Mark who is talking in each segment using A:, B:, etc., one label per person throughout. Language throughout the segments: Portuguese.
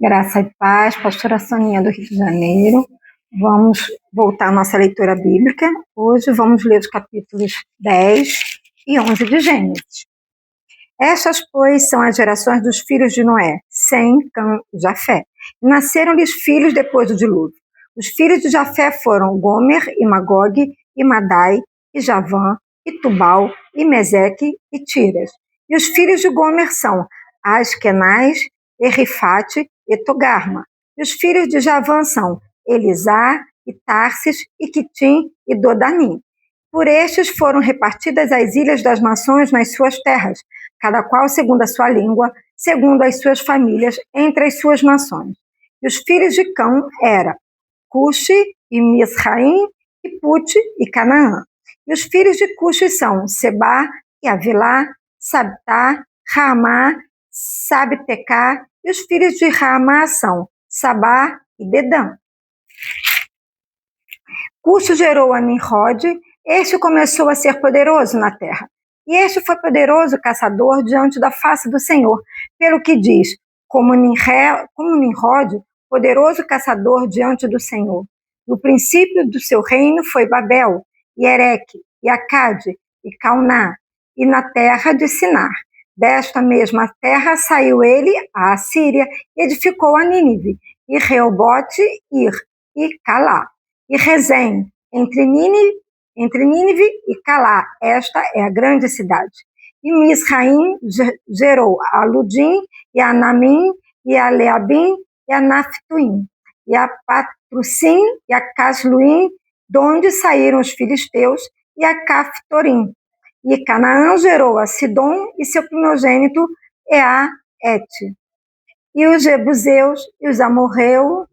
A: Graça e paz, pastora Soninha do Rio de Janeiro. Vamos voltar à nossa leitura bíblica. Hoje vamos ler os capítulos 10 e 11 de Gênesis. Estas, pois, são as gerações dos filhos de Noé, Sem, Cã e Jafé. Nasceram-lhes filhos depois do dilúvio. Os filhos de Jafé foram Gomer e Magog e Madai e Javã e Tubal e Meseque e Tiras. E os filhos de Gomer são Askenaz, Erifate e Togarma. E os filhos de Javã são Elisá e Tarsis e Quitim e Dodanim. Por estes foram repartidas as ilhas das nações nas suas terras, cada qual segundo a sua língua, segundo as suas famílias, entre as suas nações. E os filhos de Cã eram Cuxi e Misraim e Pute e Canaã. E os filhos de Cuxi são Sebá e Avilá, Sabtá, Ramá, Sabtecá. E os filhos de Ramá são Sabá e Dedã. Cuxi gerou a Nimrod. Este começou a ser poderoso na terra. E este foi poderoso caçador diante da face do Senhor, pelo que diz, como Nimrod, poderoso caçador diante do Senhor. E o princípio do seu reino foi Babel, e Ereque, e Acade, e Cauná, e na terra de Sinar. Desta mesma terra saiu ele à Assíria, e edificou a Nínive, e Reobote, Ir, e Calá, e Rezém, entre Nínive e Calá. Esta é a grande cidade. E Misraim gerou a Ludim, e a Namim, e a Leabim, e a Naphtuim, e a Patrusim, e a Casluim, donde saíram os filisteus, e a Caftorim. E Canaã gerou a Sidom, e seu primogênito é a Et. E os Jebuseus, e os Amorreu,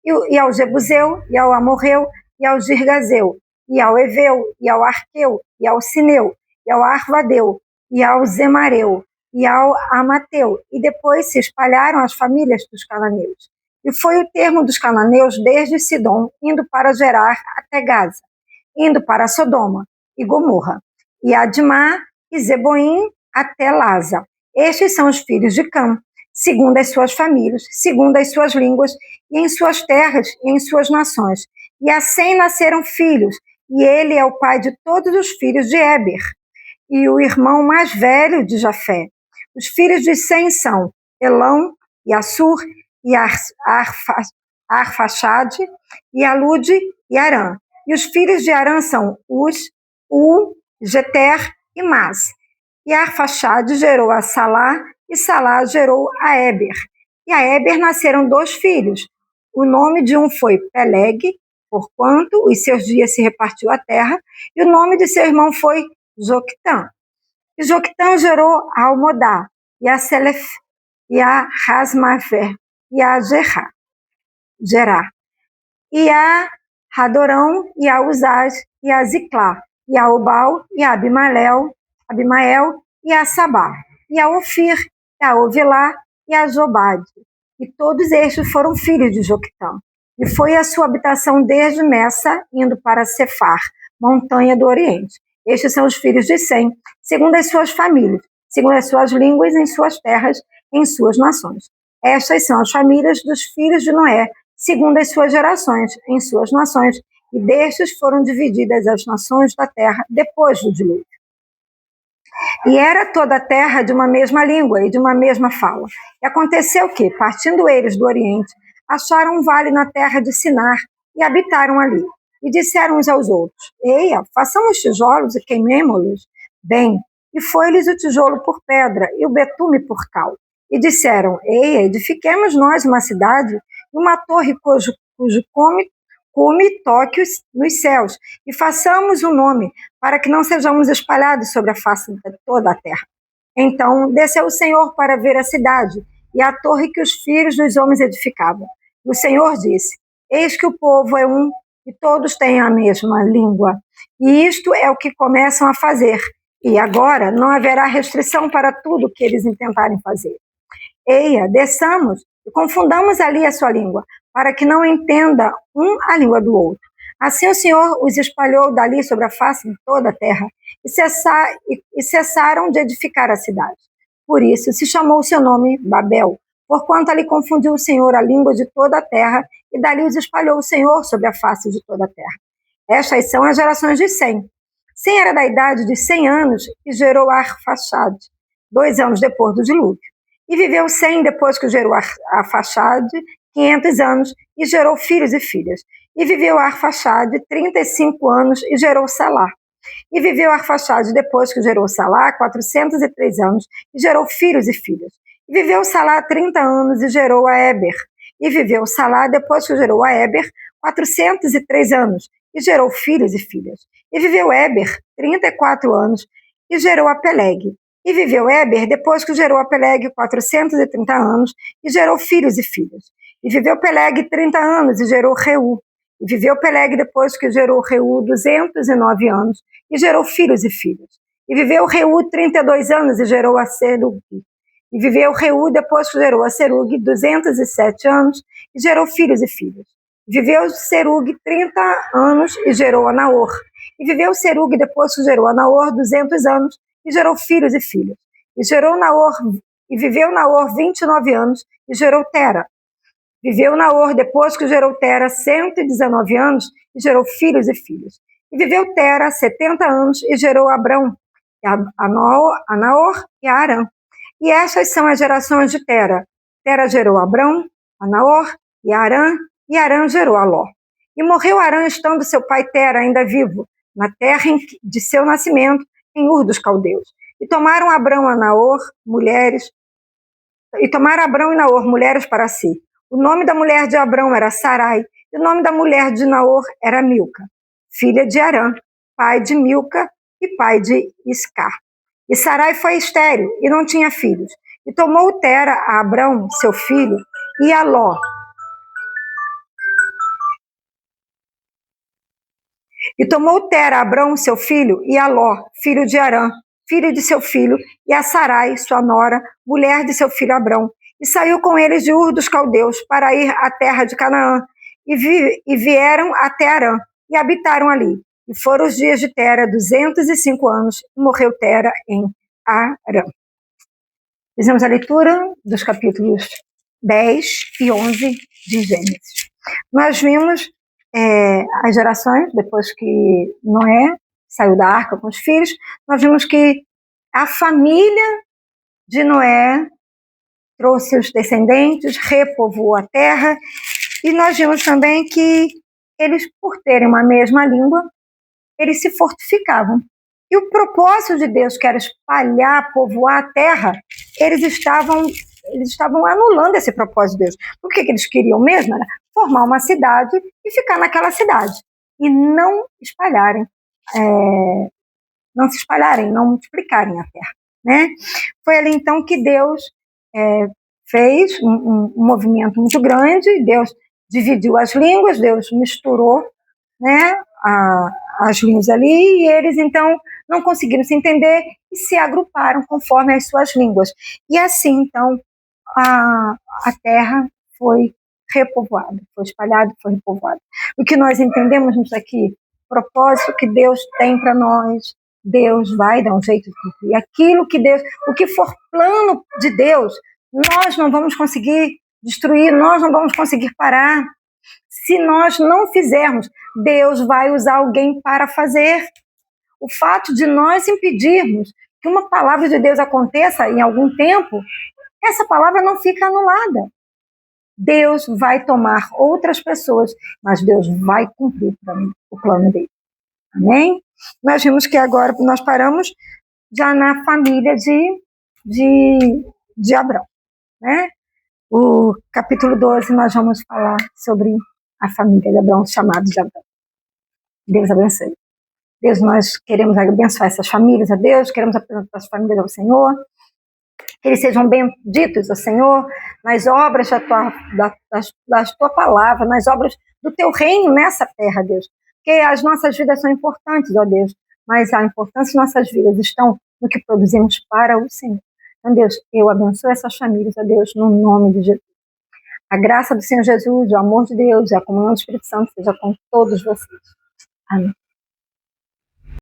A: e ao Jebuseu, e ao Amorreu, e ao Girgazeu, e ao Eveu, e ao Arqueu, e ao Sineu, e ao Arvadeu, e ao Zemareu, e ao Amateu, e depois se espalharam as famílias dos cananeus. E foi o termo dos cananeus desde Sidom, indo para Gerar até Gaza, indo para Sodoma e Gomorra, e Admá e Zeboim até Laza. Estes são os filhos de Cã, segundo as suas famílias, segundo as suas línguas, e em suas terras e em suas nações. E a Sem nasceram filhos, e ele é o pai de todos os filhos de Éber, e o irmão mais velho de Jafé. Os filhos de Sem são Elão, e Assur, e Arfaxade, e Alude, e Arã. E os filhos de Arã são Uz, Jeter e Mas. E Arfaxade gerou a Salá, e Salá gerou a Éber. E a Éber nasceram 2 filhos. O nome de um foi Peleg, porquanto os seus dias se repartiu a terra, e o nome de seu irmão foi Joctã. E Joctã gerou a Almodá, e a Selef, e a Rasmaver, e a Gerá, e a Radorão, e a Uzaz, e a Ziclá, e a Obal, e a Abimael, e a Sabá, e a Ofir, e a Ovilá, e a Jobade. E todos estes foram filhos de Joctã. E foi a sua habitação desde Messa, indo para Cefar, montanha do Oriente. Estes são os filhos de Sem, segundo as suas famílias, segundo as suas línguas, em suas terras, em suas nações. Estas são as famílias dos filhos de Noé, segundo as suas gerações, em suas nações. E destes foram divididas as nações da terra depois do dilúvio. E era toda a terra de uma mesma língua e de uma mesma fala. E aconteceu que, partindo eles do Oriente, acharam um vale na terra de Sinar e habitaram ali. E disseram uns aos outros: Eia, façamos tijolos e queimemo-los. Bem, e foi-lhes o tijolo por pedra e o betume por cal. E disseram: Eia, edifiquemos nós uma cidade e uma torre cujo cume toque nos céus, e façamos um nome, para que não sejamos espalhados sobre a face de toda a terra. Então desceu o Senhor para ver a cidade e a torre que os filhos dos homens edificavam. E o Senhor disse: Eis que o povo é um, e todos têm a mesma língua. E isto é o que começam a fazer. E agora não haverá restrição para tudo que eles intentarem fazer. Eia, desçamos e confundamos ali a sua língua, para que não entenda um a língua do outro. Assim o Senhor os espalhou dali sobre a face de toda a terra, e cessaram de edificar a cidade. Por isso se chamou o seu nome Babel, porquanto ali confundiu o Senhor a língua de toda a terra, e dali os espalhou o Senhor sobre a face de toda a terra. Estas são as gerações de Sem. Sem era da idade de 100 anos e gerou Arfaxade, 2 anos depois do dilúvio. E viveu Sem depois que gerou Arfaxade, 500 anos, e gerou filhos e filhas. E viveu Arfaxade 35 anos e gerou Salá. E viveu Arfaxade depois que gerou Salá 403 anos e gerou filhos e filhas. E viveu Salá 30 anos e gerou a Eber. E viveu Salá depois que gerou a Eber 403 anos e gerou filhos e filhas. E viveu Eber 34 anos e gerou a Peleg. E viveu Eber depois que gerou a Peleg 430 anos e gerou filhos e filhas. E viveu Peleg 30 anos e gerou Reu. E viveu Peleg depois que gerou Reu 209 anos e gerou filhos e filhas. E viveu Reu 32 anos e gerou a Serug. E viveu Reu depois que gerou a Serug 207 anos e gerou filhos e filhas. E viveu Serug 30 anos e gerou a Naor. E viveu Serug depois que gerou a Naor 200 anos e gerou filhos e filhas. E viveu Naor 29 anos e gerou Tera. Viveu Naor depois que gerou Tera 119 anos e gerou filhos e filhas. E viveu Tera 70 anos e gerou Abrão, a Naor e a Arã. E estas são as gerações de Tera. Tera gerou Abrão, a Naor e a Arã, e Arã gerou a Ló. E morreu Arã estando seu pai Tera ainda vivo, na terra de seu nascimento, em Ur dos Caldeus. E tomaram Abrão e Naor mulheres para si. O nome da mulher de Abrão era Sarai, e o nome da mulher de Naor era Milca, filha de Arã, pai de Milca e pai de Iscar. E Sarai foi estéril e não tinha filhos. E tomou Tera a Abrão, seu filho, e a Ló. E tomou Tera a Abrão, seu filho, e a Ló, filho de Arã, filho de seu filho, e a Sarai, sua nora, mulher de seu filho Abrão. E saiu com eles de Ur dos Caldeus para ir à terra de Canaã. E vieram até Arã, e habitaram ali. E foram os dias de Tera 205 anos, e morreu Tera em Arã. Fizemos a leitura dos capítulos 10 e 11 de Gênesis. Nós vimos as gerações, depois que Noé saiu da arca com os filhos, nós vimos que a família de Noé trouxe os descendentes, repovoou a terra, e nós vimos também que eles, por terem uma mesma língua, eles se fortificavam. E o propósito de Deus, que era espalhar, povoar a terra, eles estavam anulando esse propósito de Deus. O que eles queriam mesmo era formar uma cidade e ficar naquela cidade. E não espalharem, não multiplicarem a terra. Né? Foi ali então que Deus fez um movimento muito grande. Deus dividiu as línguas, Deus misturou, né, as línguas ali, e eles então não conseguiram se entender e se agruparam conforme as suas línguas. E assim então a terra foi repovoada, foi espalhada, foi repovoada. O que nós entendemos nisso aqui, o propósito que Deus tem para nós, Deus vai dar um jeito de cumprir. Aquilo que Deus, o que for plano de Deus, nós não vamos conseguir destruir, nós não vamos conseguir parar. Se nós não fizermos, Deus vai usar alguém para fazer. O fato de nós impedirmos que uma palavra de Deus aconteça em algum tempo, essa palavra não fica anulada. Deus vai tomar outras pessoas, mas Deus vai cumprir o plano dele. Amém? Nós vimos que agora nós paramos já na família de Abrão. Né? O capítulo 12 nós vamos falar sobre a família de Abrão, chamados de Abrão. Deus abençoe. Deus, nós queremos abençoar essas famílias a Deus, queremos apresentar as famílias ao Senhor, que eles sejam benditos ao Senhor, nas obras da tua palavra, nas obras do teu reino nessa terra, Deus. Porque as nossas vidas são importantes, ó Deus, mas a importância de nossas vidas estão no que produzimos para o Senhor. Então, Deus, eu abençoo essas famílias, ó Deus, no nome de Jesus. A graça do Senhor Jesus, o amor de Deus e a comunhão do Espírito Santo seja com todos vocês. Amém.